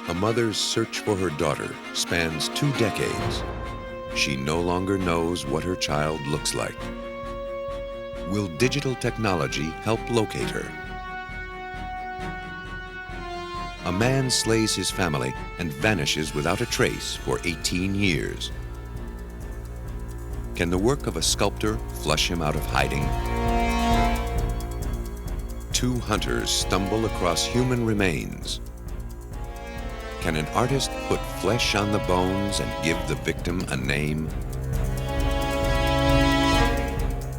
A mother's search for her daughter spans 2 decades. She no longer knows what her child looks like. Will digital technology help locate her? A man slays his family and vanishes without a trace for 18 years. Can the work of a sculptor flush him out of hiding? 2 hunters stumble across human remains. Can an artist put flesh on the bones and give the victim a name?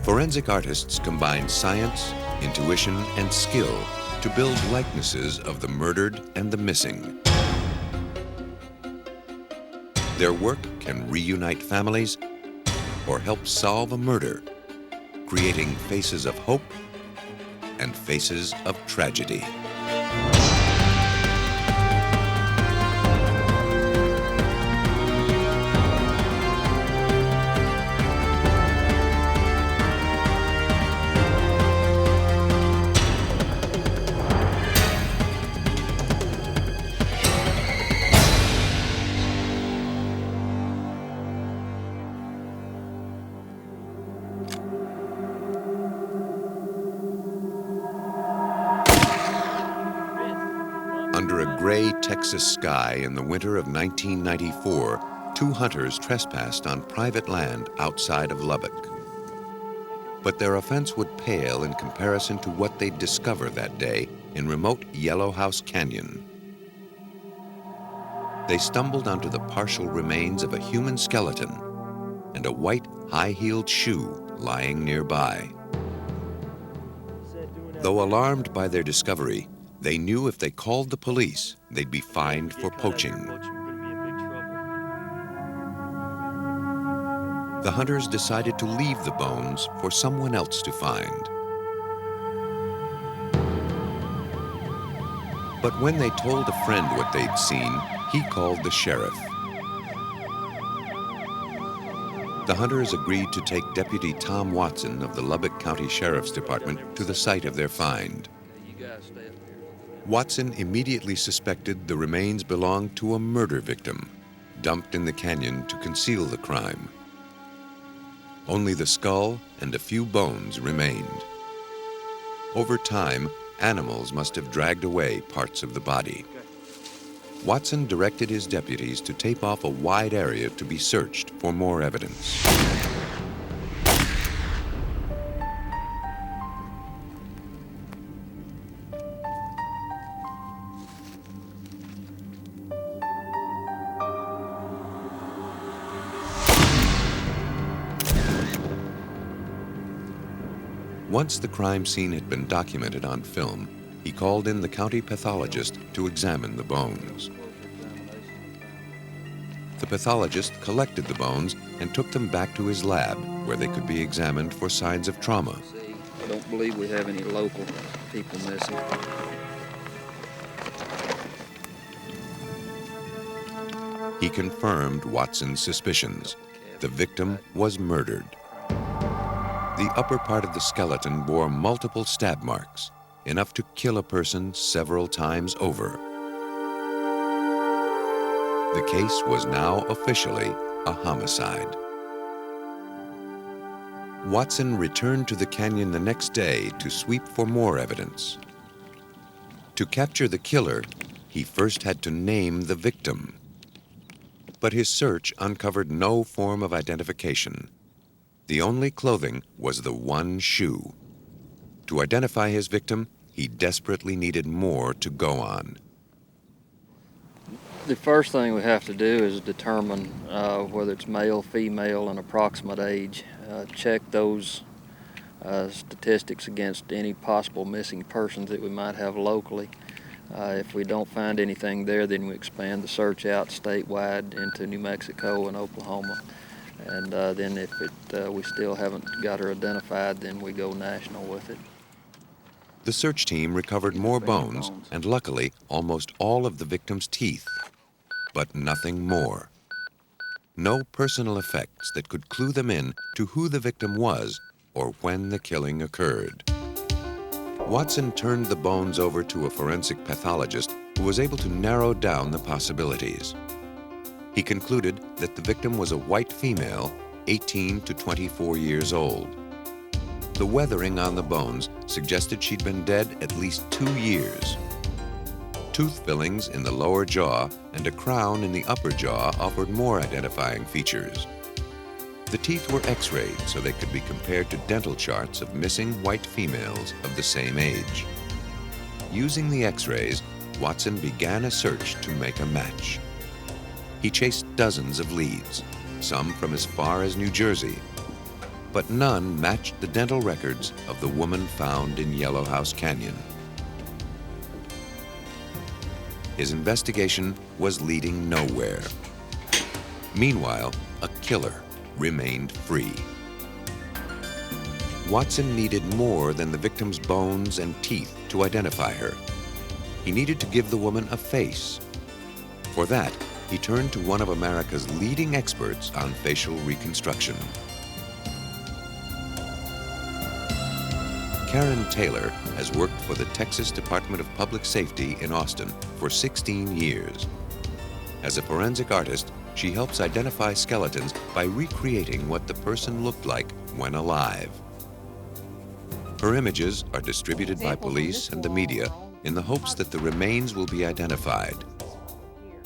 Forensic artists combine science, intuition, and skill to build likenesses of the murdered and the missing. Their work can reunite families or help solve a murder, creating faces of hope and faces of tragedy. Under a gray Texas sky in the winter of 1994, 2 hunters trespassed on private land outside of Lubbock. But their offense would pale in comparison to what they'd discover that day in remote Yellowhouse Canyon. They stumbled onto the partial remains of a human skeleton and a white, high-heeled shoe lying nearby. Though alarmed by their discovery, they knew if they called the police, they'd be fined for poaching. The hunters decided to leave the bones for someone else to find. But when they told a friend what they'd seen, he called the sheriff. The hunters agreed to take Deputy Tom Watson of the Lubbock County Sheriff's Department to the site of their find. Watson immediately suspected the remains belonged to a murder victim, dumped in the canyon to conceal the crime. Only the skull and a few bones remained. Over time, animals must have dragged away parts of the body. Watson directed his deputies to tape off a wide area to be searched for more evidence. Once the crime scene had been documented on film, he called in the county pathologist to examine the bones. The pathologist collected the bones and took them back to his lab, where they could be examined for signs of trauma. I don't believe we have any local people missing. He confirmed Watson's suspicions. The victim was murdered. The upper part of the skeleton bore multiple stab marks, enough to kill a person several times over. The case was now officially a homicide. Watson returned to the canyon the next day to sweep for more evidence. To capture the killer, he first had to name the victim. But his search uncovered no form of identification. The only clothing was the one shoe. To identify his victim, he desperately needed more to go on. The first thing we have to do is determine whether it's male, female, and approximate age. Check those statistics against any possible missing persons that we might have locally. If we don't find anything there, then we expand the search out statewide into New Mexico and Oklahoma. And then if we still haven't got her identified, then we go national with it. The search team recovered more bones and luckily almost all of the victim's teeth, but nothing more. No personal effects that could clue them in to who the victim was or when the killing occurred. Watson turned the bones over to a forensic pathologist who was able to narrow down the possibilities. He concluded that the victim was a white female, 18 to 24 years old. The weathering on the bones suggested she'd been dead at least 2 years. Tooth fillings in the lower jaw and a crown in the upper jaw offered more identifying features. The teeth were x-rayed so they could be compared to dental charts of missing white females of the same age. Using the x-rays, Watson began a search to make a match. He chased dozens of leads, some from as far as New Jersey, but none matched the dental records of the woman found in Yellowhouse Canyon. His investigation was leading nowhere. Meanwhile, a killer remained free. Watson needed more than the victim's bones and teeth to identify her. He needed to give the woman a face. For that, he turned to one of America's leading experts on facial reconstruction. Karen Taylor has worked for the Texas Department of Public Safety in Austin for 16 years. As a forensic artist, she helps identify skeletons by recreating what the person looked like when alive. Her images are distributed by police and the media in the hopes that the remains will be identified.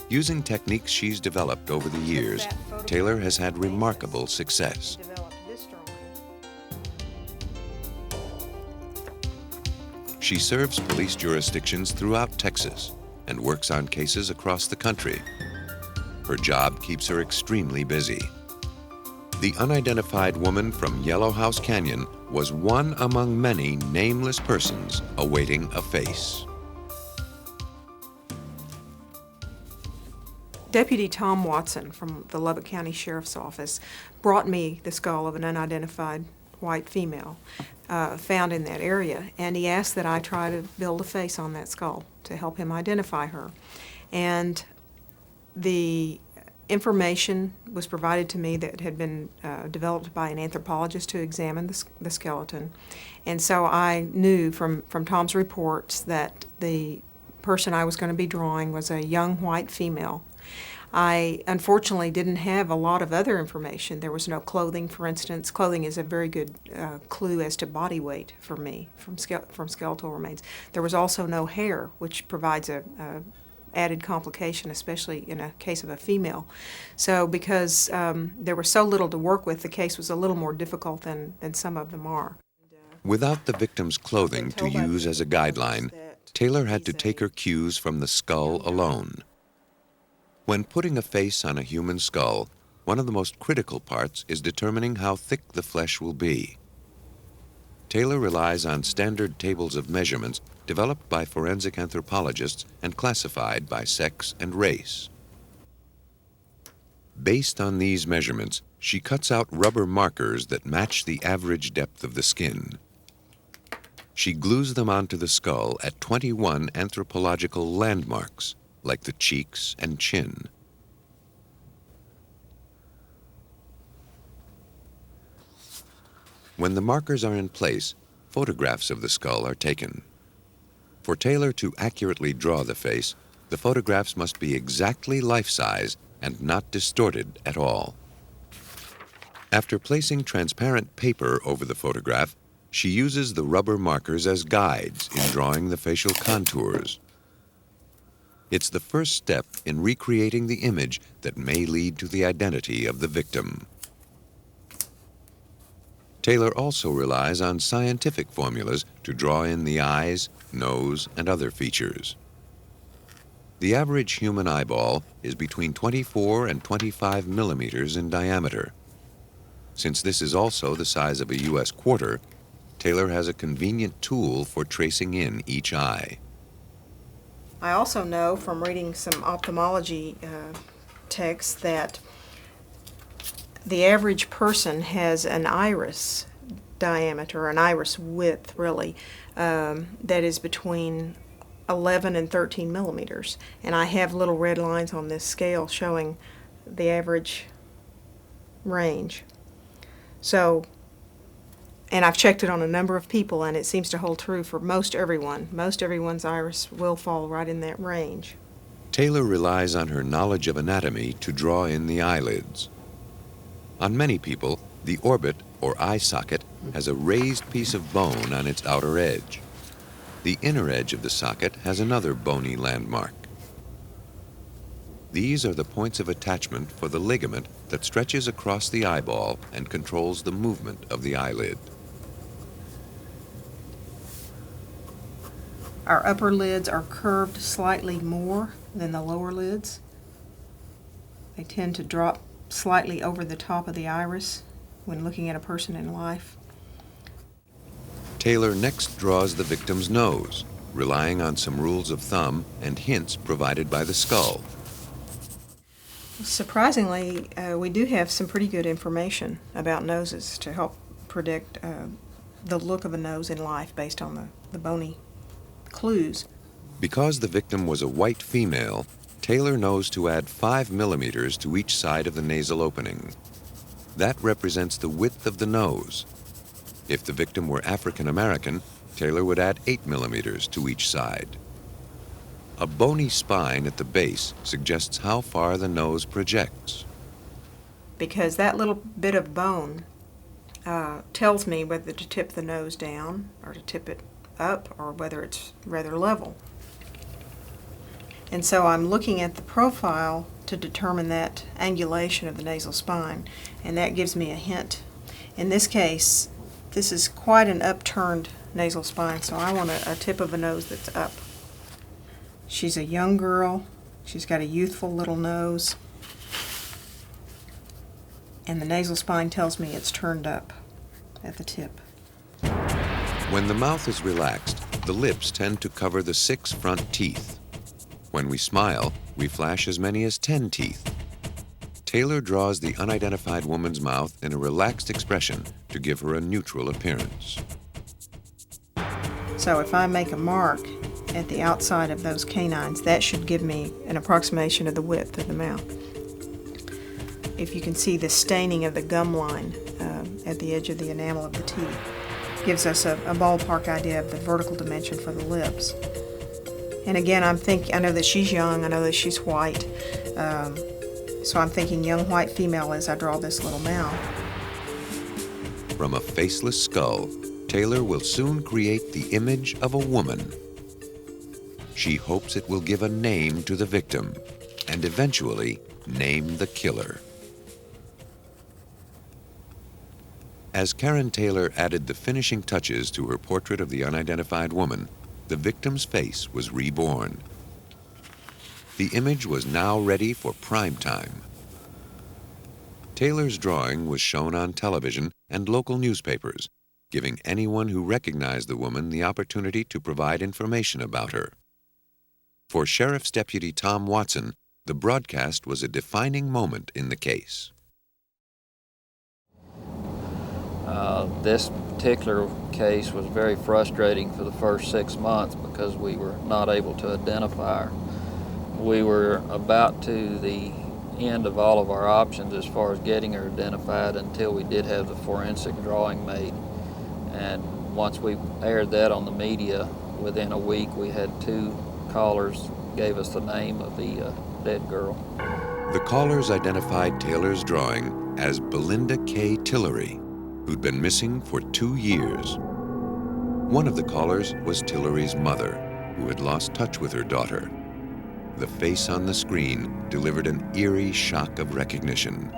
Using techniques she's developed over the years, Taylor has had remarkable success. She serves police jurisdictions throughout Texas and works on cases across the country. Her job keeps her extremely busy. The unidentified woman from Yellowhouse Canyon was one among many nameless persons awaiting a face. Deputy Tom Watson from the Lubbock County Sheriff's Office brought me the skull of an unidentified white female found in that area, and he asked that I try to build a face on that skull to help him identify her. And the information was provided to me that had been developed by an anthropologist to examine the skeleton. And so I knew from Tom's reports that the person I was going to be drawing was a young white female. I unfortunately didn't have a lot of other information. There was no clothing, for instance. Clothing is a very good clue as to body weight for me from skeletal remains. There was also no hair, which provides a added complication, especially in a case of a female. So because there was so little to work with, the case was a little more difficult than some of them are. Without the victim's clothing to use as a guideline, Taylor had to take her cues from the skull alone. When putting a face on a human skull, one of the most critical parts is determining how thick the flesh will be. Taylor relies on standard tables of measurements developed by forensic anthropologists and classified by sex and race. Based on these measurements, she cuts out rubber markers that match the average depth of the skin. She glues them onto the skull at 21 anthropological landmarks, like the cheeks and chin. When the markers are in place, photographs of the skull are taken. For Taylor to accurately draw the face, the photographs must be exactly life-size and not distorted at all. After placing transparent paper over the photograph, she uses the rubber markers as guides in drawing the facial contours. It's the first step in recreating the image that may lead to the identity of the victim. Taylor also relies on scientific formulas to draw in the eyes, nose, and other features. The average human eyeball is between 24 and 25 millimeters in diameter. Since this is also the size of a U.S. quarter, Taylor has a convenient tool for tracing in each eye. I also know from reading some ophthalmology texts that the average person has an iris diameter, an iris width really, that is between 11 and 13 millimeters. And I have little red lines on this scale showing the average range. So And I've checked it on a number of people, and it seems to hold true for most everyone. Most everyone's iris will fall right in that range. Taylor relies on her knowledge of anatomy to draw in the eyelids. On many people, the orbit, or eye socket, has a raised piece of bone on its outer edge. The inner edge of the socket has another bony landmark. These are the points of attachment for the ligament that stretches across the eyeball and controls the movement of the eyelid. Our upper lids are curved slightly more than the lower lids. They tend to drop slightly over the top of the iris when looking at a person in life. Taylor next draws the victim's nose, relying on some rules of thumb and hints provided by the skull. Surprisingly, we do have some pretty good information about noses to help predict the look of a nose in life based on the bony clues. Because the victim was a white female, Taylor knows to add 5 millimeters to each side of the nasal opening. That represents the width of the nose. If the victim were African American, Taylor would add 8 millimeters to each side. A bony spine at the base suggests how far the nose projects. Because that little bit of bone tells me whether to tip the nose down or to tip it up or whether it's rather level. And so I'm looking at the profile to determine that angulation of the nasal spine, and that gives me a hint. In this case, this is quite an upturned nasal spine, so I want a tip of a nose that's up. She's a young girl. She's got a youthful little nose. And the nasal spine tells me it's turned up at the tip. When the mouth is relaxed, the lips tend to cover the 6 front teeth. When we smile, we flash as many as 10 teeth. Taylor draws the unidentified woman's mouth in a relaxed expression to give her a neutral appearance. So if I make a mark at the outside of those canines, that should give me an approximation of the width of the mouth. If you can see the staining of the gum line at the edge of the enamel of the teeth, gives us a ballpark idea of the vertical dimension for the lips. And again, I know that she's young, I know that she's white, so I'm thinking young white female as I draw this little mouth. From a faceless skull, Taylor will soon create the image of a woman. She hopes it will give a name to the victim and eventually name the killer. As Karen Taylor added the finishing touches to her portrait of the unidentified woman, the victim's face was reborn. The image was now ready for prime time. Taylor's drawing was shown on television and local newspapers, giving anyone who recognized the woman the opportunity to provide information about her. For Sheriff's Deputy Tom Watson, the broadcast was a defining moment in the case. This particular case was very frustrating for the first 6 months because we were not able to identify her. We were about to the end of all of our options as far as getting her identified until we did have the forensic drawing made. And once we aired that on the media, within a week we had 2 callers gave us the name of the dead girl. The callers identified Taylor's drawing as Belinda K. Tillery, who'd been missing for 2 years. One of the callers was Tillery's mother, who had lost touch with her daughter. The face on the screen delivered an eerie shock of recognition.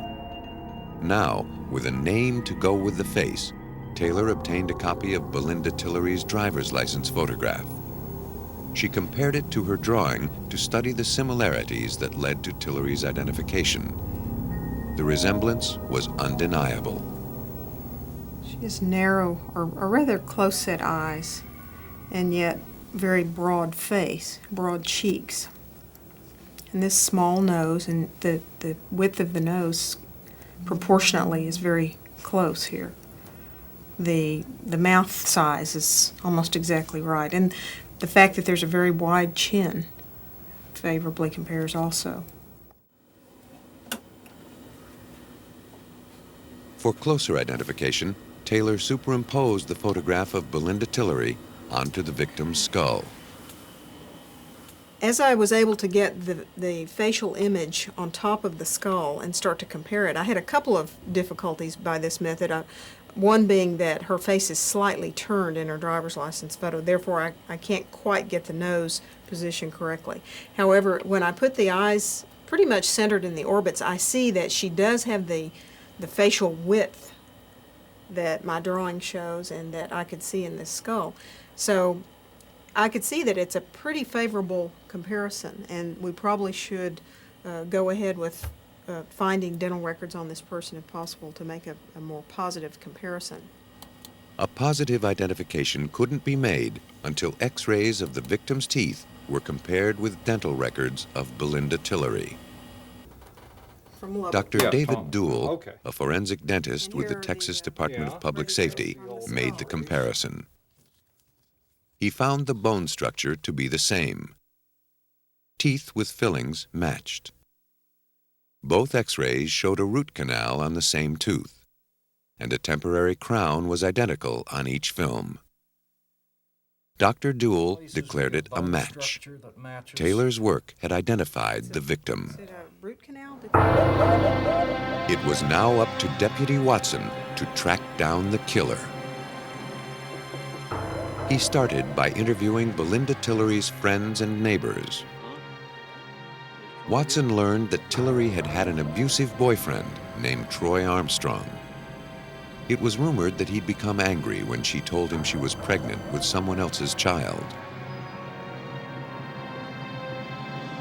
Now, with a name to go with the face, Taylor obtained a copy of Belinda Tillery's driver's license photograph. She compared it to her drawing to study the similarities that led to Tillery's identification. The resemblance was undeniable. She has narrow or rather close-set eyes, and yet very broad face, broad cheeks. And this small nose, and the width of the nose proportionately is very close here. The mouth size is almost exactly right, and the fact that there's a very wide chin favorably compares also. For closer identification, Taylor superimposed the photograph of Belinda Tillery onto the victim's skull. As I was able to get the facial image on top of the skull and start to compare it, I had a couple of difficulties by this method. One being that her face is slightly turned in her driver's license photo, therefore I can't quite get the nose position correctly. However, when I put the eyes pretty much centered in the orbits, I see that she does have the facial width that my drawing shows and that I could see in this skull. So I could see that it's a pretty favorable comparison, and we probably should go ahead with finding dental records on this person if possible to make a more positive comparison. A positive identification couldn't be made until X-rays of the victim's teeth were compared with dental records of Belinda Tillery. Dr. David Duell, a forensic dentist with the Texas Department of Public Safety, made the comparison. He found the bone structure to be the same. Teeth with fillings matched. Both X-rays showed a root canal on the same tooth, and a temporary crown was identical on each film. Dr. Duell declared it a match. Taylor's work had identified the victim. It was now up to Deputy Watson to track down the killer. He started by interviewing Belinda Tillery's friends and neighbors. Watson learned that Tillery had had an abusive boyfriend named Troy Armstrong. It was rumored that he'd become angry when she told him she was pregnant with someone else's child.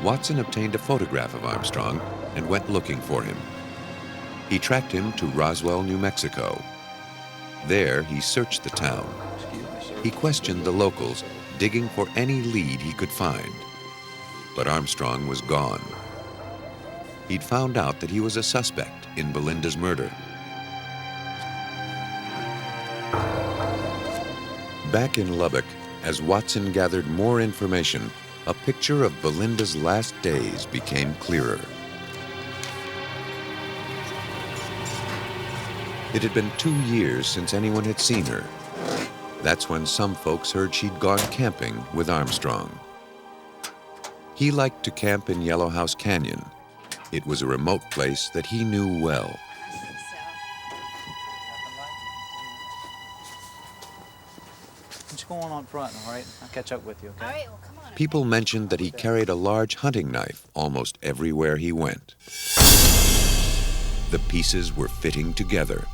Watson obtained a photograph of Armstrong and went looking for him. He tracked him to Roswell, New Mexico. There, he searched the town. He questioned the locals, digging for any lead he could find. But Armstrong was gone. He'd found out that he was a suspect in Belinda's murder. Back in Lubbock, as Watson gathered more information, a picture of Belinda's last days became clearer. It had been 2 years since anyone had seen her. That's when some folks heard she'd gone camping with Armstrong. He liked to camp in Yellowhouse Canyon. It was a remote place that he knew well. What's going on front, all right? I'll catch up with you, okay? All right, well, come on. People mentioned that he carried a large hunting knife almost everywhere he went. The pieces were fitting together.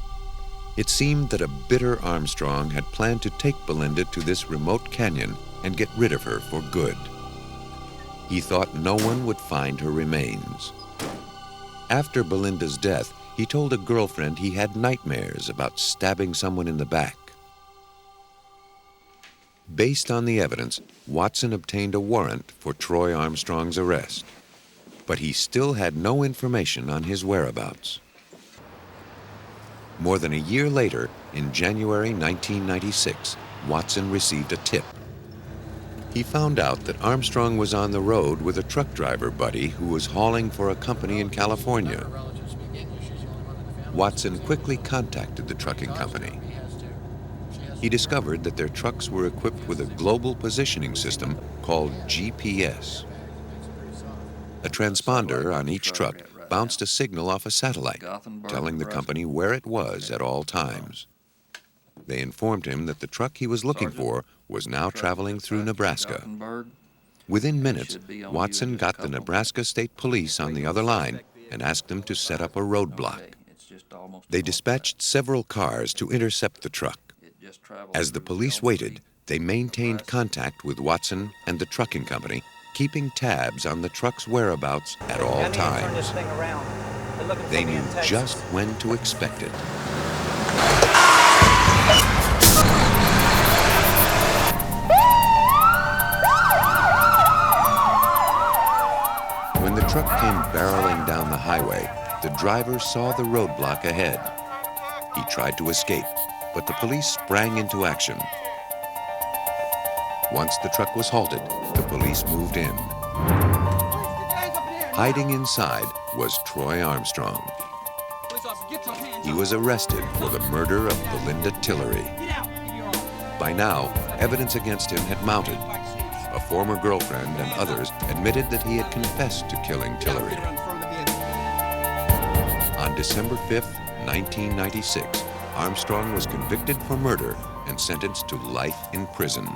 It seemed that a bitter Armstrong had planned to take Belinda to this remote canyon and get rid of her for good. He thought no one would find her remains. After Belinda's death, he told a girlfriend he had nightmares about stabbing someone in the back. Based on the evidence, Watson obtained a warrant for Troy Armstrong's arrest, but he still had no information on his whereabouts. More than a year later, in January 1996, Watson received a tip. He found out that Armstrong was on the road with a truck driver buddy who was hauling for a company in California. Watson quickly contacted the trucking company. He discovered that their trucks were equipped with a global positioning system called GPS. A transponder on each truck bounced a signal off a satellite, telling the company where it was at all times. They informed him that the truck he was looking for was now traveling through Nebraska. Within minutes, Watson got the Nebraska State Police on the other line and asked them to set up a roadblock. They dispatched several cars to intercept the truck. As the police waited, they maintained contact with Watson and the trucking company, keeping tabs on the truck's whereabouts at all times. They knew just when to expect it. When the truck came barreling down the highway, the driver saw the roadblock ahead. He tried to escape, but the police sprang into action. Once the truck was halted, the police moved in. Hiding inside was Troy Armstrong. he was arrested for the murder of Belinda Tillery. By now, evidence against him had mounted. A former girlfriend and others admitted that he had confessed to killing Tillery. On December 5th, 1996, Armstrong was convicted for murder and sentenced to life in prison.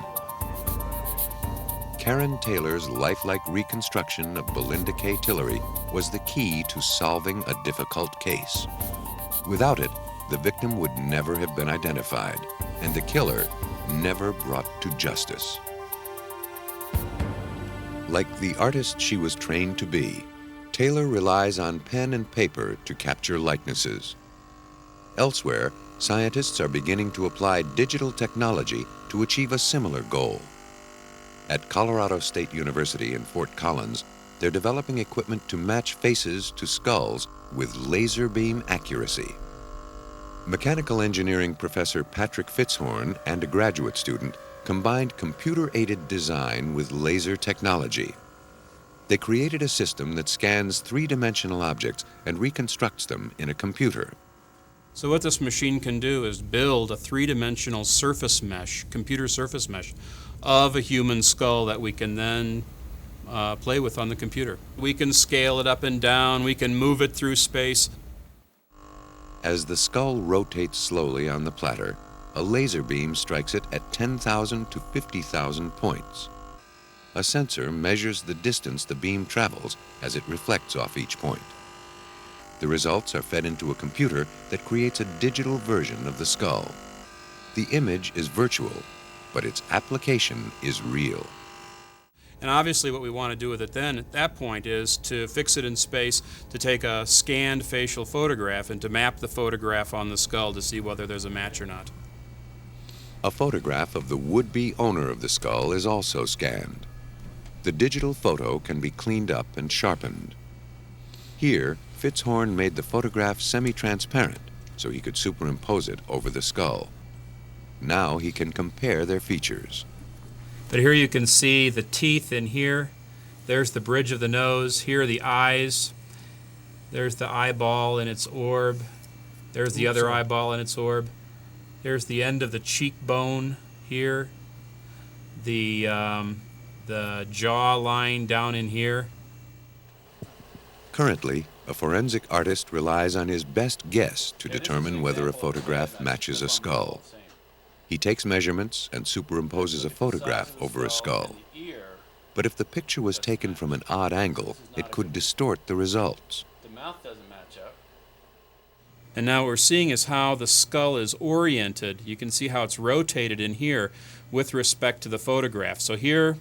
Karen Taylor's lifelike reconstruction of Belinda K. Tillery was the key to solving a difficult case. Without it, the victim would never have been identified, and the killer never brought to justice. Like the artist she was trained to be, Taylor relies on pen and paper to capture likenesses. Elsewhere, scientists are beginning to apply digital technology to achieve a similar goal. At Colorado State University in Fort Collins, they're developing equipment to match faces to skulls with laser beam accuracy. Mechanical engineering professor Patrick Fitzhorn and a graduate student combined computer-aided design with laser technology. They created a system that scans three-dimensional objects and reconstructs them in a computer. So what this machine can do is build a three-dimensional surface mesh, computer surface mesh, of a human skull that we can then play with on the computer. We can scale it up and down, we can move it through space. As the skull rotates slowly on the platter, a laser beam strikes it at 10,000 to 50,000 points. A sensor measures the distance the beam travels as it reflects off each point. The results are fed into a computer that creates a digital version of the skull. The image is virtual, but its application is real. And obviously what we want to do with it then at that point is to fix it in space, to take a scanned facial photograph and to map the photograph on the skull to see whether there's a match or not. A photograph of the would-be owner of the skull is also scanned. The digital photo can be cleaned up and sharpened. Here, Fitzhorn made the photograph semi-transparent so he could superimpose it over the skull. Now he can compare their features. But here you can see the teeth in here. There's the bridge of the nose. Here are the eyes. There's the eyeball in its orb. There's the other eyeball in its orb. There's the end of the cheekbone here. The jaw line down in here. Currently, a forensic artist relies on his best guess to determine whether a photograph matches a skull. He takes measurements and superimposes a photograph over a skull. But if the picture was taken from an odd angle, it could distort the results. The mouth doesn't match up. And now what we're seeing is how the skull is oriented. You can see how it's rotated in here with respect to the photograph. So here,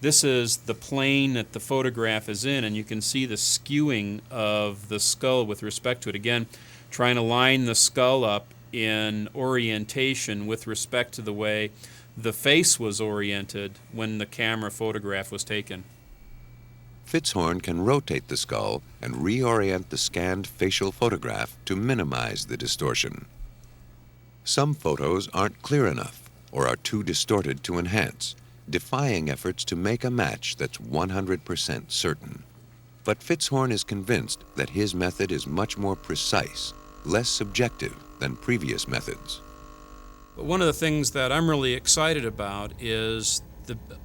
this is the plane that the photograph is in, and you can see the skewing of the skull with respect to it. Again, trying to line the skull up in orientation with respect to the way the face was oriented when the camera photograph was taken. Fitzhorn can rotate the skull and reorient the scanned facial photograph to minimize the distortion. Some photos aren't clear enough or are too distorted to enhance, defying efforts to make a match that's 100% certain. But Fitzhorn is convinced that his method is much more precise, less subjective than previous methods. But one of the things that I'm really excited about is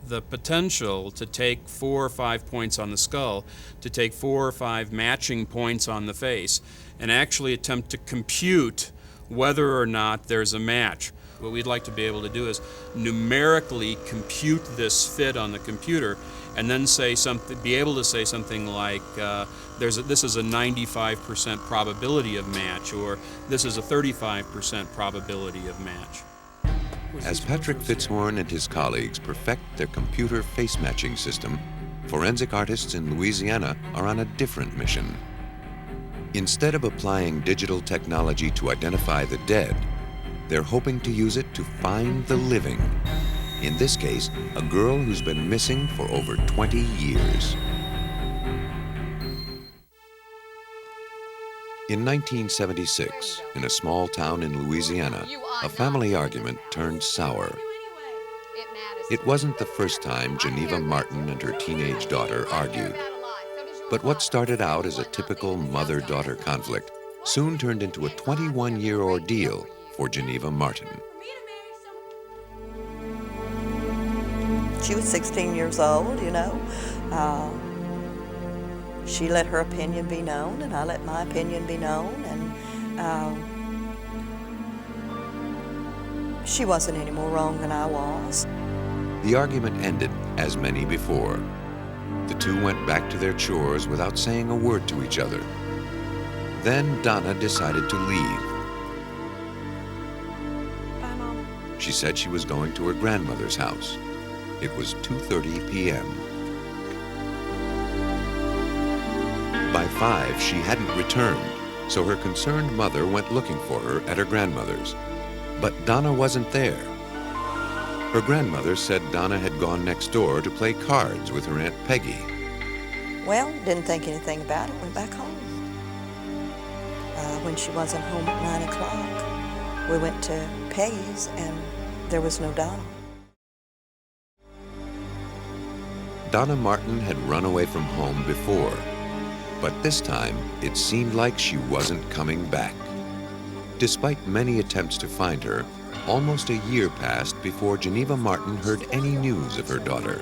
the potential to take 4 or 5 points on the skull, to take 4 or 5 matching points on the face, and actually attempt to compute whether or not there's a match. What we'd like to be able to do is numerically compute this fit on the computer, and then be able to say something like, this is a 95% probability of match, or this is a 35% probability of match. As Patrick Fitzhorn and his colleagues perfect their computer face matching system, forensic artists in Louisiana are on a different mission. Instead of applying digital technology to identify the dead, they're hoping to use it to find the living. In this case, a girl who's been missing for over 20 years. In 1976, in a small town in Louisiana, a family argument turned sour. It wasn't the first time Geneva Martin and her teenage daughter argued. But what started out as a typical mother-daughter conflict soon turned into a 21-year ordeal for Geneva Martin. She was 16 years old, you know. She let her opinion be known, and I let my opinion be known, and she wasn't any more wrong than I was. The argument ended as many before. The two went back to their chores without saying a word to each other. Then Donna decided to leave. Bye, Mom. She said she was going to her grandmother's house. It was 2:30 p.m. By 5, she hadn't returned, so her concerned mother went looking for her at her grandmother's. But Donna wasn't there. Her grandmother said Donna had gone next door to play cards with her Aunt Peggy. Well, didn't think anything about it, went back home. When she wasn't home at 9 o'clock, we went to Peggy's and there was no Donna. Donna Martin had run away from home before, but this time it seemed like she wasn't coming back. Despite many attempts to find her, almost a year passed before Geneva Martin heard any news of her daughter.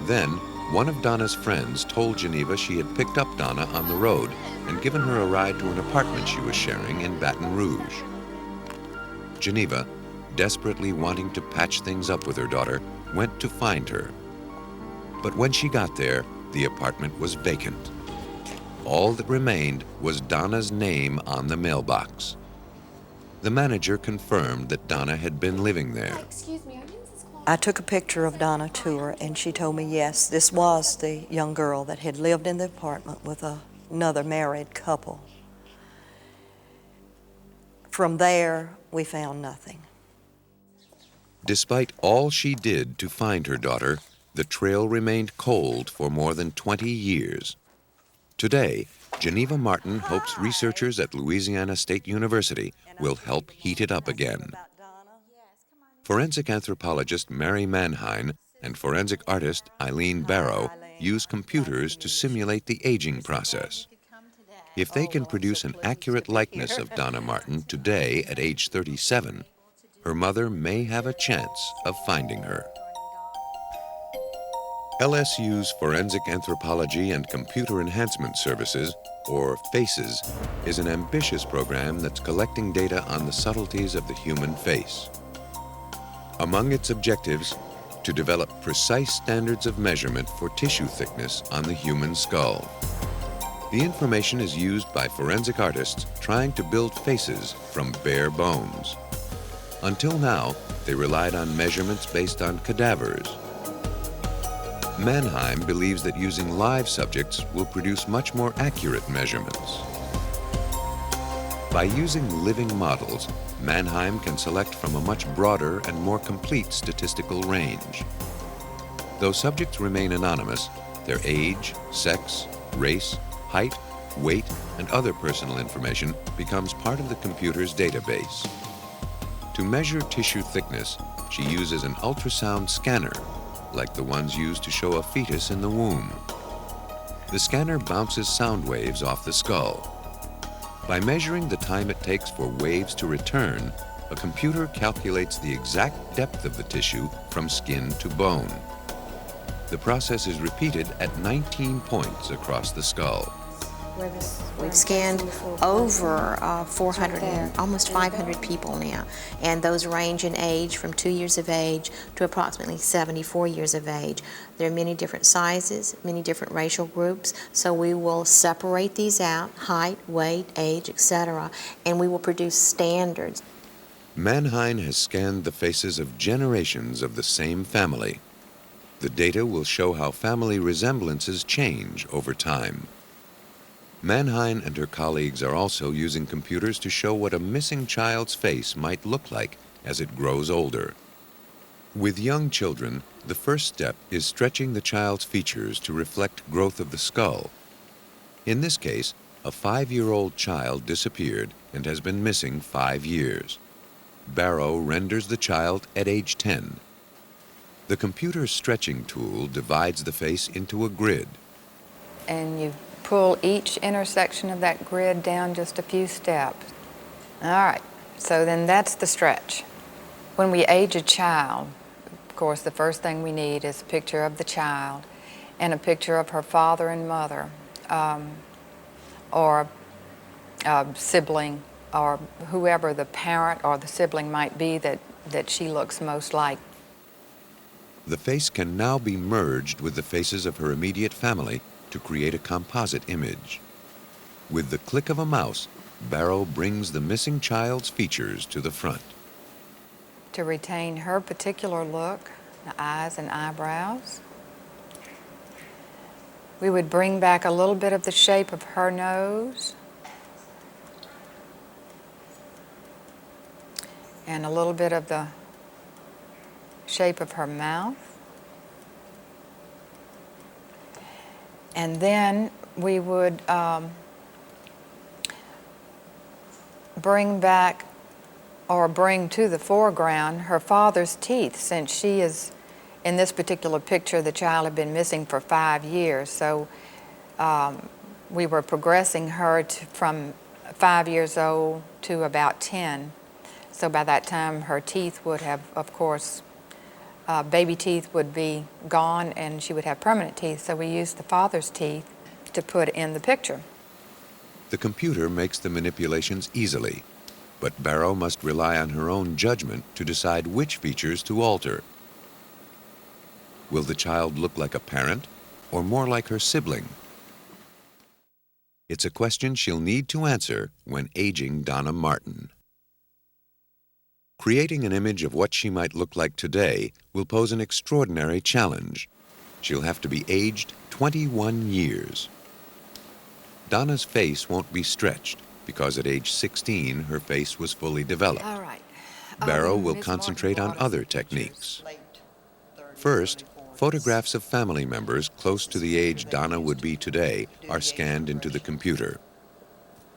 Then, one of Donna's friends told Geneva she had picked up Donna on the road and given her a ride to an apartment she was sharing in Baton Rouge. Geneva, desperately wanting to patch things up with her daughter, went to find her. But when she got there, the apartment was vacant. All that remained was Donna's name on the mailbox. The manager confirmed that Donna had been living there. Excuse me, are you Mrs. Clark? I took a picture of Donna to her, and she told me, yes, this was the young girl that had lived in the apartment with another married couple. From there, we found nothing. Despite all she did to find her daughter, the trail remained cold for more than 20 years. Today, Geneva Martin hopes researchers at Louisiana State University will help heat it up again. Forensic anthropologist Mary Manheim and forensic artist Eileen Barrow use computers to simulate the aging process. If they can produce an accurate likeness of Donna Martin today at age 37, her mother may have a chance of finding her. LSU's Forensic Anthropology and Computer Enhancement Services, or FACES, is an ambitious program that's collecting data on the subtleties of the human face. Among its objectives, to develop precise standards of measurement for tissue thickness on the human skull. The information is used by forensic artists trying to build faces from bare bones. Until now, they relied on measurements based on cadavers. Manheim believes that using live subjects will produce much more accurate measurements. By using living models, Manheim can select from a much broader and more complete statistical range. Though subjects remain anonymous, their age, sex, race, height, weight, and other personal information becomes part of the computer's database. To measure tissue thickness, she uses an ultrasound scanner, like the ones used to show a fetus in the womb. The scanner bounces sound waves off the skull. By measuring the time it takes for waves to return, a computer calculates the exact depth of the tissue from skin to bone. The process is repeated at 19 points across the skull. We've scanned over 400 and almost 500 people now, and those range in age from 2 years of age to approximately 74 years of age. There are many different sizes, many different racial groups, so we will separate these out, height, weight, age, etc., and we will produce standards. Manheim has scanned the faces of generations of the same family. The data will show how family resemblances change over time. Manheim and her colleagues are also using computers to show what a missing child's face might look like as it grows older. With young children, the first step is stretching the child's features to reflect growth of the skull. In this case, a 5-year-old child disappeared and has been missing 5 years. Barrow renders the child at age 10. The computer stretching tool divides the face into a grid. And you pull each intersection of that grid down just a few steps. All right, so then that's the stretch. When we age a child, of course, the first thing we need is a picture of the child and a picture of her father and mother, or a sibling, or whoever the parent or the sibling might be that she looks most like. The face can now be merged with the faces of her immediate family to create a composite image. With the click of a mouse, Barrow brings the missing child's features to the front. To retain her particular look, the eyes and eyebrows, we would bring back a little bit of the shape of her nose and a little bit of the shape of her mouth. And then we would bring back or bring to the foreground her father's teeth, since she is, in this particular picture, the child had been missing for 5 years. So we were progressing her from 5 years old to about 10. So by that time, her teeth would have, of course, baby teeth would be gone and she would have permanent teeth. So we used the father's teeth to put in the picture. The computer makes the manipulations easily, but Barrow must rely on her own judgment to decide which features to alter. Will the child look like a parent or more like her sibling? It's a question she'll need to answer when aging Donna Martin. Creating an image of what she might look like today will pose an extraordinary challenge. She'll have to be aged 21 years. Donna's face won't be stretched because at age 16 her face was fully developed. All right. Barrow will Ms. concentrate Martin on will other techniques. First, photographs of family members close to the age Donna would be today are scanned into the computer.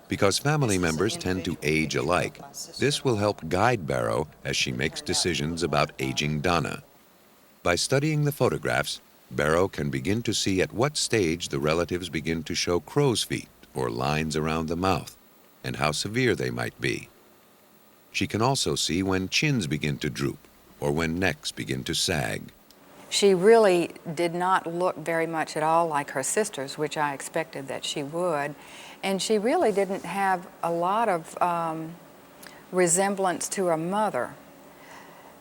Because family members tend to age alike, this will help guide Barrow as she makes decisions about aging Donna. By studying the photographs, Barrow can begin to see at what stage the relatives begin to show crow's feet or lines around the mouth, and how severe they might be. She can also see when chins begin to droop or when necks begin to sag. She really did not look very much at all like her sisters, which I expected that she would. And she really didn't have a lot of resemblance to her mother.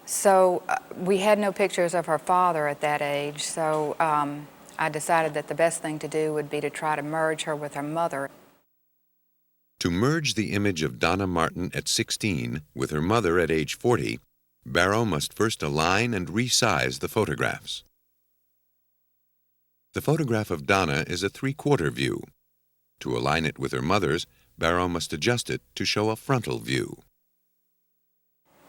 So we had no pictures of her father at that age, so I decided that the best thing to do would be to try to merge her with her mother. To merge the image of Donna Martin at 16 with her mother at age 40, Barrow must first align and resize the photographs. The photograph of Donna is a 3/4 view. To align it with her mother's, Barrow must adjust it to show a frontal view.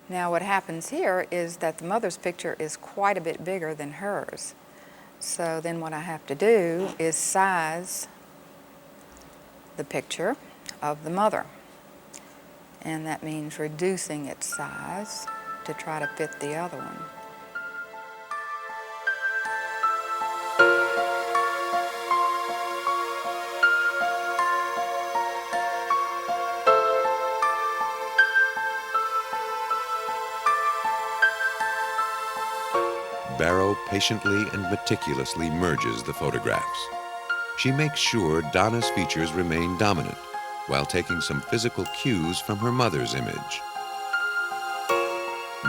Now what happens here is that the mother's picture is quite a bit bigger than hers. So then what I have to do is size the picture of the mother. And that means reducing its size to try to fit the other one. Barrow patiently and meticulously merges the photographs. She makes sure Donna's features remain dominant while taking some physical cues from her mother's image.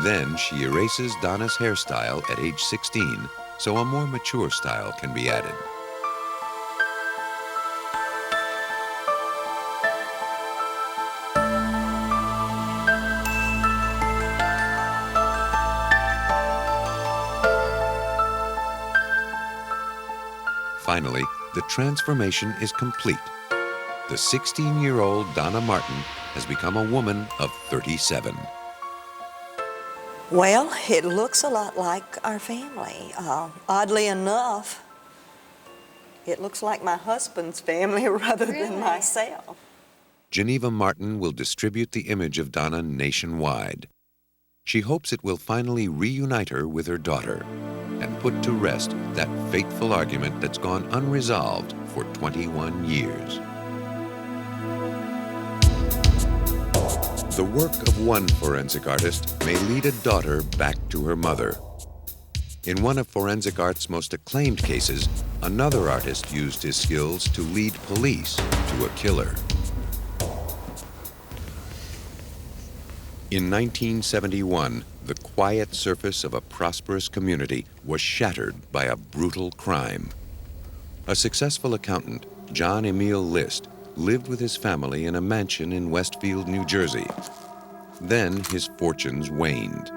Then she erases Donna's hairstyle at age 16 so a more mature style can be added. Finally, the transformation is complete. The 16-year-old Donna Martin has become a woman of 37. Well, it looks a lot like our family. Oddly enough, it looks like my husband's family rather than myself. Geneva Martin will distribute the image of Donna nationwide. She hopes it will finally reunite her with her daughter and put to rest that fateful argument that's gone unresolved for 21 years. The work of one forensic artist may lead a daughter back to her mother. In one of forensic art's most acclaimed cases, another artist used his skills to lead police to a killer. In 1971, the quiet surface of a prosperous community was shattered by a brutal crime. A successful accountant, John Emil List, lived with his family in a mansion in Westfield, New Jersey. Then his fortunes waned.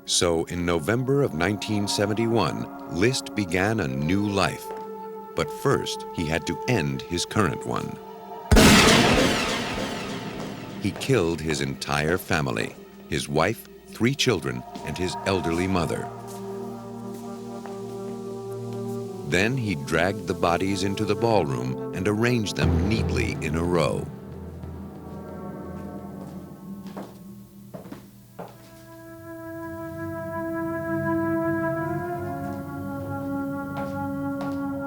So in November of 1971, List began a new life. But first, he had to end his current one. He killed his entire family, his wife, 3 children, and his elderly mother. Then he dragged the bodies into the ballroom and arranged them neatly in a row.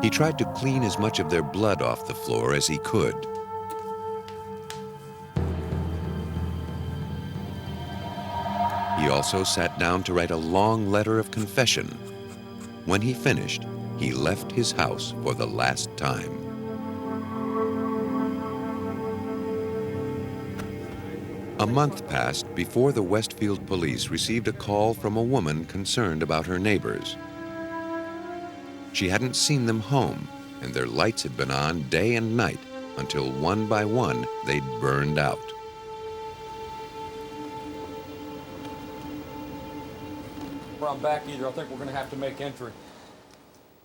He tried to clean as much of their blood off the floor as he could. He also sat down to write a long letter of confession. When he finished, he left his house for the last time. A month passed before the Westfield police received a call from a woman concerned about her neighbors. She hadn't seen them home, and their lights had been on day and night until one by one they'd burned out. Where I'm back either, I think we're going to have to make entry.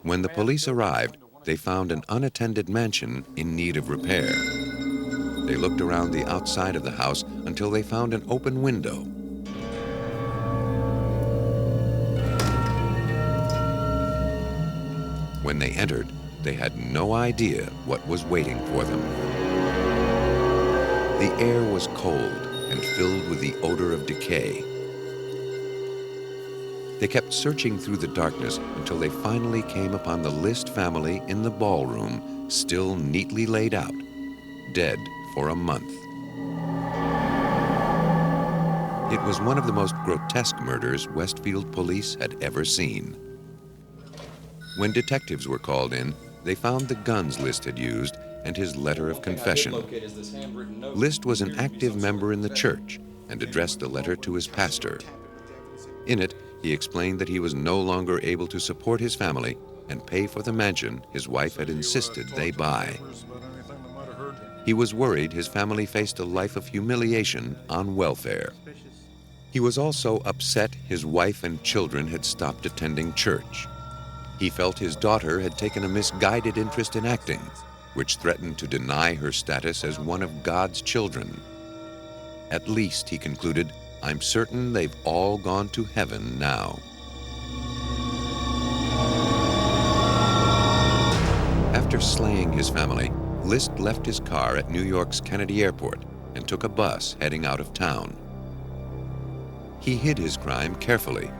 When the police arrived, they found an unattended mansion in need of repair. They looked around the outside of the house until they found an open window. When they entered, they had no idea what was waiting for them. The air was cold and filled with the odor of decay. They kept searching through the darkness until they finally came upon the List family in the ballroom, still neatly laid out, dead for a month. It was one of the most grotesque murders Westfield police had ever seen. When detectives were called in, they found the guns List had used and his letter of confession. List was an active member in the church and addressed the letter to his pastor. In it, he explained that he was no longer able to support his family and pay for the mansion his wife had insisted they buy. He was worried his family faced a life of humiliation on welfare. He was also upset his wife and children had stopped attending church. He felt his daughter had taken a misguided interest in acting, which threatened to deny her status as one of God's children. At least, he concluded, I'm certain they've all gone to heaven now. After slaying his family, List left his car at New York's Kennedy Airport and took a bus heading out of town. He hid his crime carefully.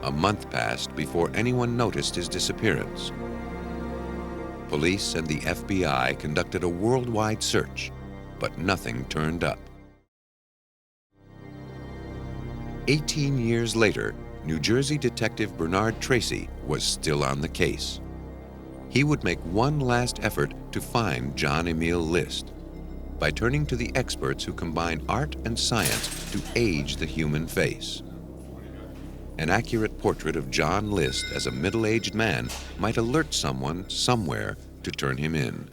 A month passed before anyone noticed his disappearance. Police and the FBI conducted a worldwide search, but nothing turned up. 18 years later, New Jersey detective Bernard Tracy was still on the case. He would make one last effort to find John Emil List by turning to the experts who combine art and science to age the human face. An accurate portrait of John List as a middle-aged man might alert someone somewhere to turn him in.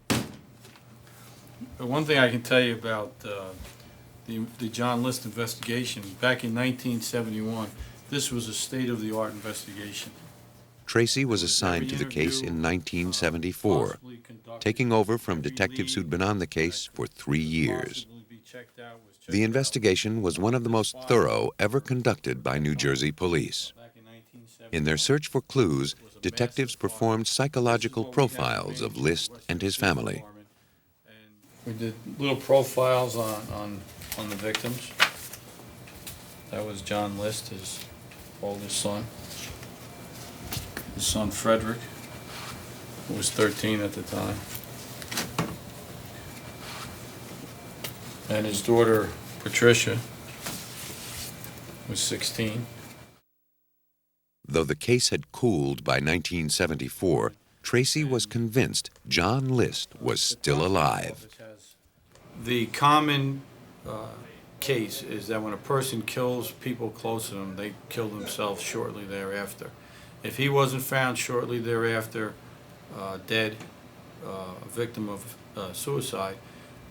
But one thing I can tell you about the John List investigation, back in 1971, this was a state-of-the-art investigation. Tracy was assigned to the case in 1974, taking over from detectives who'd been on the case for 3 years. The investigation was one of the most thorough ever conducted by New Jersey police. In their search for clues, detectives performed psychological profiles of List and his family. We did little profiles on the victims. That was John List, his oldest son. His son Frederick, who was 13 at the time. And his daughter, Patricia, was 16. Though the case had cooled by 1974, Tracy was convinced John List was still alive. The common case is that when a person kills people close to them, they kill themselves shortly thereafter. If he wasn't found shortly thereafter dead, a victim of suicide,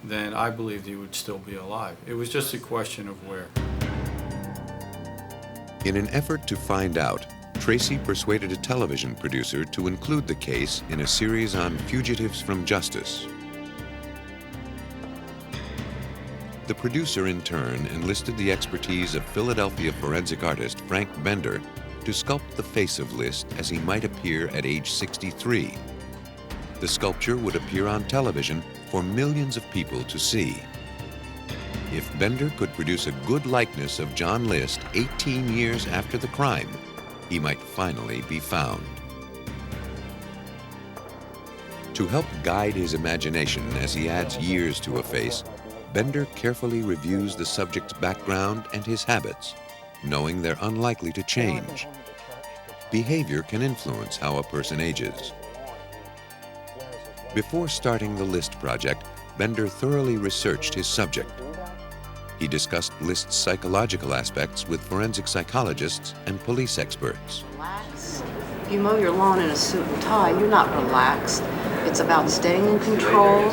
then I believed he would still be alive. It was just a question of where. In an effort to find out, Tracy persuaded a television producer to include the case in a series on fugitives from justice. The producer, in turn, enlisted the expertise of Philadelphia forensic artist Frank Bender to sculpt the face of List as he might appear at age 63. The sculpture would appear on television for millions of people to see. If Bender could produce a good likeness of John List 18 years after the crime, he might finally be found. To help guide his imagination as he adds years to a face, Bender carefully reviews the subject's background and his habits, knowing they're unlikely to change. Behavior can influence how a person ages. Before starting the List project, Bender thoroughly researched his subject. He discussed List's psychological aspects with forensic psychologists and police experts. Relaxed. If you mow your lawn in a suit and tie, you're not relaxed. It's about staying in control.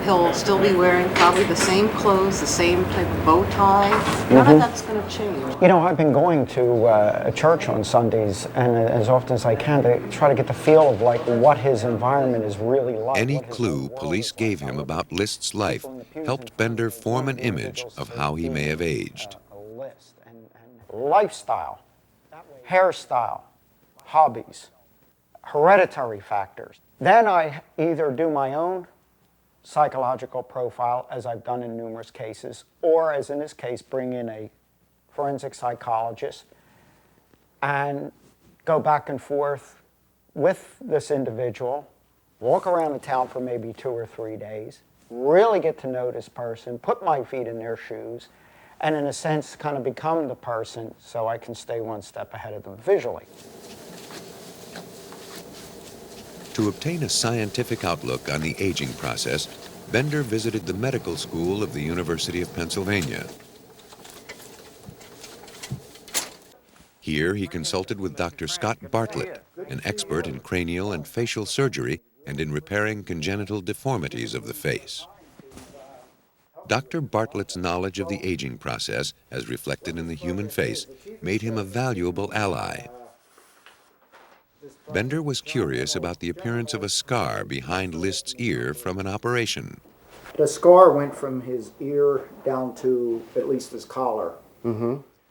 He'll still be wearing probably the same clothes, the same type of bow tie. None of that's going to change. You know, I've been going to a church on Sundays, and as often as I can, to try to get the feel of like what his environment is really like. Any clue police gave him about List's life helped Bender form an image of how he may have aged. Lifestyle, hairstyle, hobbies, hereditary factors. Then I either do my own psychological profile, as I've done in numerous cases, or as in this case, bring in a forensic psychologist and go back and forth with this individual, walk around the town for maybe 2 or 3 days, really get to know this person, put my feet in their shoes, and in a sense kind of become the person so I can stay one step ahead of them visually. To obtain a scientific outlook on the aging process, Bender visited the medical school of the University of Pennsylvania. Here he consulted with Dr. Scott Bartlett, an expert in cranial and facial surgery and in repairing congenital deformities of the face. Dr. Bartlett's knowledge of the aging process, as reflected in the human face, made him a valuable ally. Bender was curious about the appearance of a scar behind List's ear from an operation. The scar went from his ear down to at least his collar.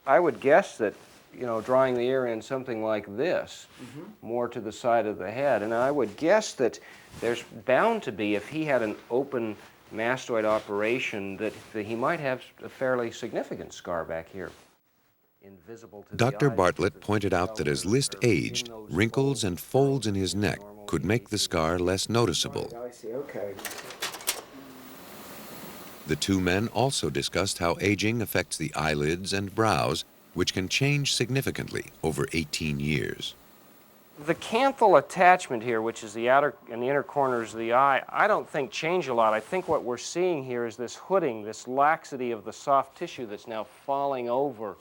I would guess that, you know, drawing the ear in something like this, more to the side of the head, and I would guess that there's bound to be, if he had an open mastoid operation, that he might have a fairly significant scar back here. Dr. Bartlett pointed out that as List aged, wrinkles and folds in his neck could make the scar less noticeable. I see, okay. The two men also discussed how aging affects the eyelids and brows, which can change significantly over 18 years. The canthal attachment here, which is the outer and the inner corners of the eye, I don't think change a lot. I think what we're seeing here is this hooding, this laxity of the soft tissue that's now falling over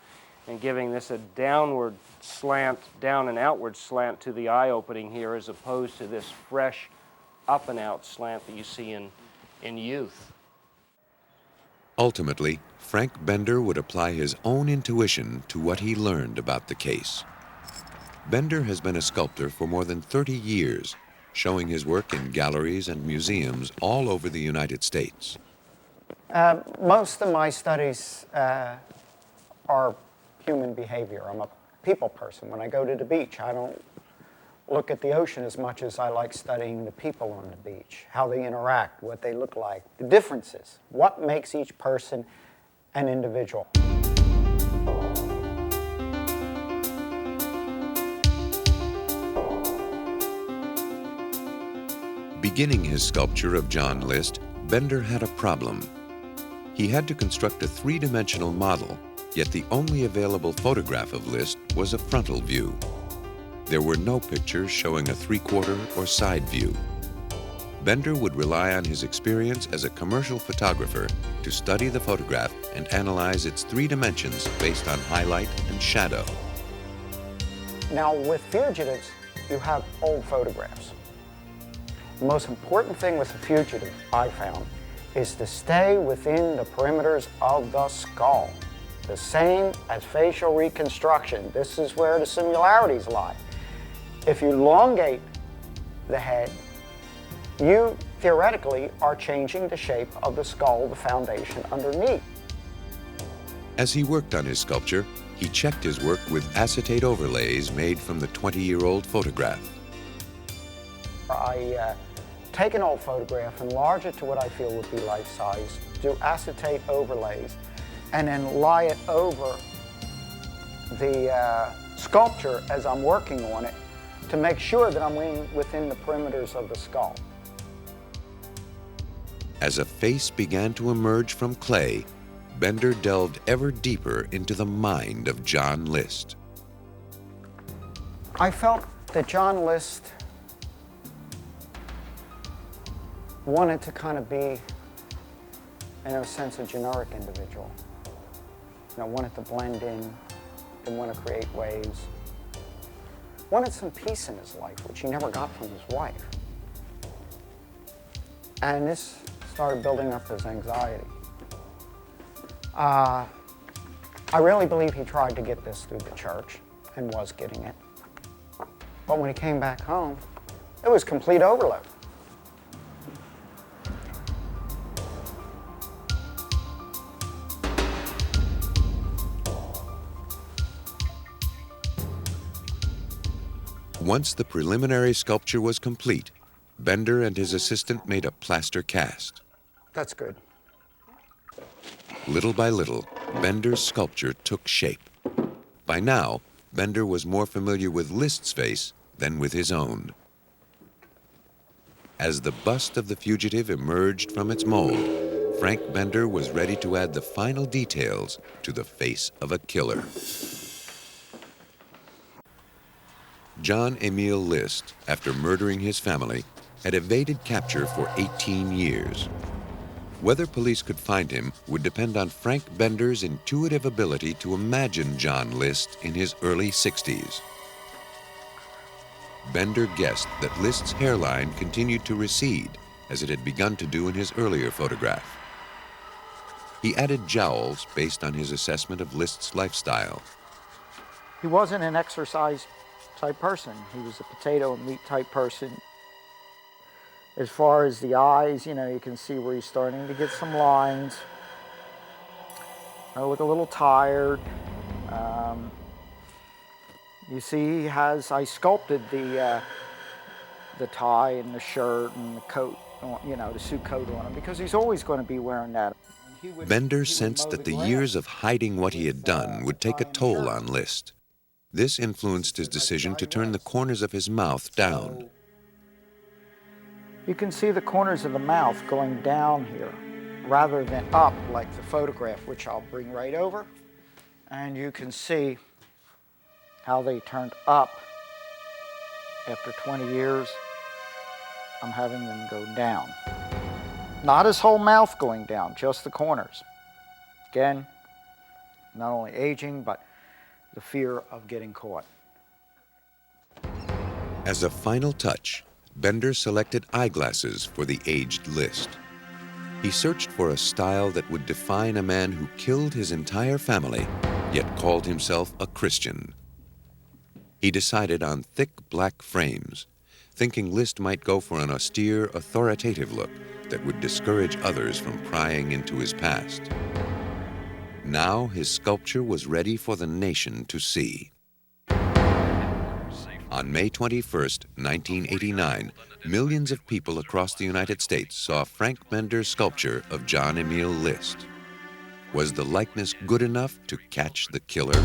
and giving this a downward slant, down and outward slant to the eye opening here, as opposed to this fresh up and out slant that you see in youth. Ultimately, Frank Bender would apply his own intuition to what he learned about the case. Bender has been a sculptor for more than 30 years, showing his work in galleries and museums all over the United States. Most of my studies are human behavior. I'm a people person. When I go to the beach, I don't look at the ocean as much as I like studying the people on the beach, how they interact, what they look like, the differences, what makes each person an individual. Beginning his sculpture of John List, Bender had a problem. He had to construct a three-dimensional model, yet the only available photograph of List was a frontal view. There were no pictures showing a three-quarter or side view. Bender would rely on his experience as a commercial photographer to study the photograph and analyze its three dimensions based on highlight and shadow. Now, with fugitives, you have old photographs. The most important thing with a fugitive, I found, is to stay within the perimeters of the skull. The same as facial reconstruction. This is where the similarities lie. If you elongate the head, you theoretically are changing the shape of the skull, the foundation underneath. As he worked on his sculpture, he checked his work with acetate overlays made from the 20-year-old photograph. I take an old photograph, enlarge it to what I feel would be life size, do acetate overlays, and then lie it over the sculpture as I'm working on it to make sure that I'm within the perimeters of the skull. As a face began to emerge from clay, Bender delved ever deeper into the mind of John List. I felt that John List wanted to kind of be, in a sense, a generic individual. You know, wanted to blend in, didn't want to create waves. Wanted some peace in his life, which he never got from his wife. And this started building up his anxiety. I really believe he tried to get this through the church and was getting it. But when he came back home, it was complete overload. Once the preliminary sculpture was complete, Bender and his assistant made a plaster cast. That's good. Little by little, Bender's sculpture took shape. By now, Bender was more familiar with List's face than with his own. As the bust of the fugitive emerged from its mold, Frank Bender was ready to add the final details to the face of a killer. John Emil List, after murdering his family, had evaded capture for 18 years. Whether police could find him would depend on Frank Bender's intuitive ability to imagine John List in his early 60s. Bender guessed that List's hairline continued to recede, as it had begun to do in his earlier photograph. He added jowls based on his assessment of List's lifestyle. He wasn't an exercise type person. He was a potato and meat type person. As far as the eyes, you know, you can see where he's starting to get some lines. I look a little tired. You see, he has, I sculpted the tie and the shirt and the coat, you know, the suit coat on him, because he's always going to be wearing that. Bender sensed that the years of hiding what he had done would take a toll on List. This influenced his decision to turn the corners of his mouth down. You can see the corners of the mouth going down here rather than up like the photograph, which I'll bring right over. And you can see how they turned up. After 20 years, I'm having them go down. Not his whole mouth going down, just the corners. Again, not only aging, but the fear of getting caught. As a final touch, Bender selected eyeglasses for the aged List. He searched for a style that would define a man who killed his entire family, yet called himself a Christian. He decided on thick black frames, thinking List might go for an austere, authoritative look that would discourage others from prying into his past. Now his sculpture was ready for the nation to see. On May 21st, 1989, millions of people across the United States saw Frank Bender's sculpture of John Emil List. Was the likeness good enough to catch the killer?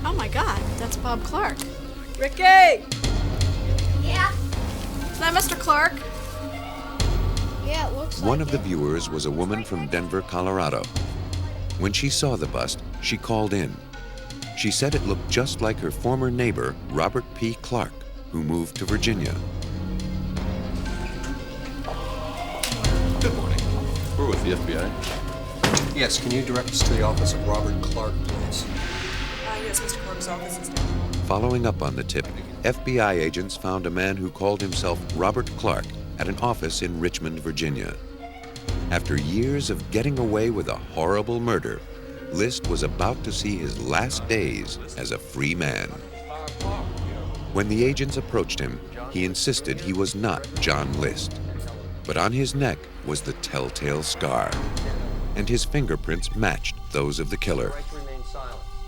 Oh my God, that's Bob Clark. Ricky! Yeah? Is that Mr. Clark? Yeah, it looks One like of the it. viewers was a woman from Denver, Colorado. When she saw the bust, she called in. She said it looked just like her former neighbor, Robert P. Clark, who moved to Virginia. Good morning. We're with the FBI. Yes, can you direct us to the office of Robert Clark, please? Yes, Mr. Clark's office is down. Following up on the tip, FBI agents found a man who called himself Robert Clark at an office in Richmond, Virginia. After years of getting away with a horrible murder, List was about to see his last days as a free man. When the agents approached him, he insisted he was not John List. But on his neck was the telltale scar, and his fingerprints matched those of the killer.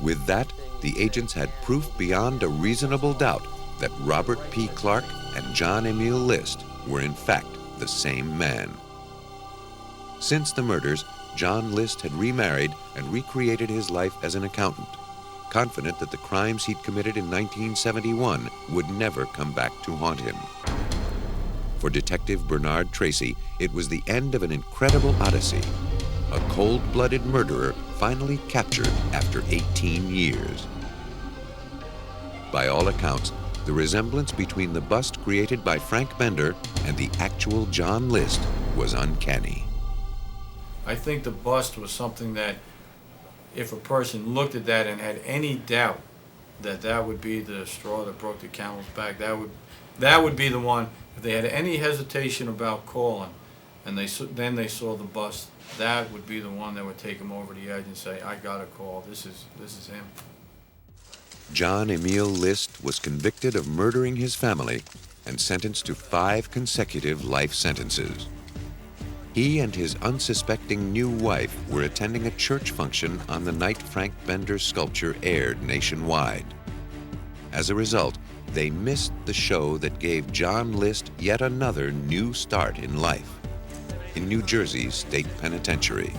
With that, the agents had proof beyond a reasonable doubt that Robert P. Clark and John Emile List were in fact the same man. Since the murders, John List had remarried and recreated his life as an accountant, confident that the crimes he'd committed in 1971 would never come back to haunt him. For Detective Bernard Tracy, it was the end of an incredible odyssey. A cold-blooded murderer finally captured after 18 years. By all accounts, the resemblance between the bust created by Frank Bender and the actual John List was uncanny. I think the bust was something that if a person looked at that and had any doubt that that would be the straw that broke the camel's back, that would be the one. If they had any hesitation about calling and then they saw the bust, that would be the one that would take them over the edge and say, I got a call, this is him. John Emile List was convicted of murdering his family and sentenced to 5 consecutive life sentences. He and his unsuspecting new wife were attending a church function on the night Frank Bender's sculpture aired nationwide. As a result, they missed the show that gave John List yet another new start in life in New Jersey's state penitentiary.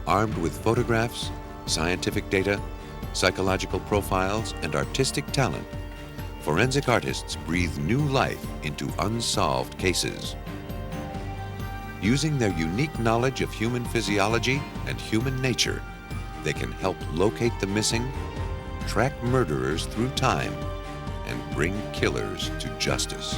Armed with photographs, scientific data, psychological profiles, and artistic talent, forensic artists breathe new life into unsolved cases. Using their unique knowledge of human physiology and human nature, they can help locate the missing, track murderers through time, and bring killers to justice.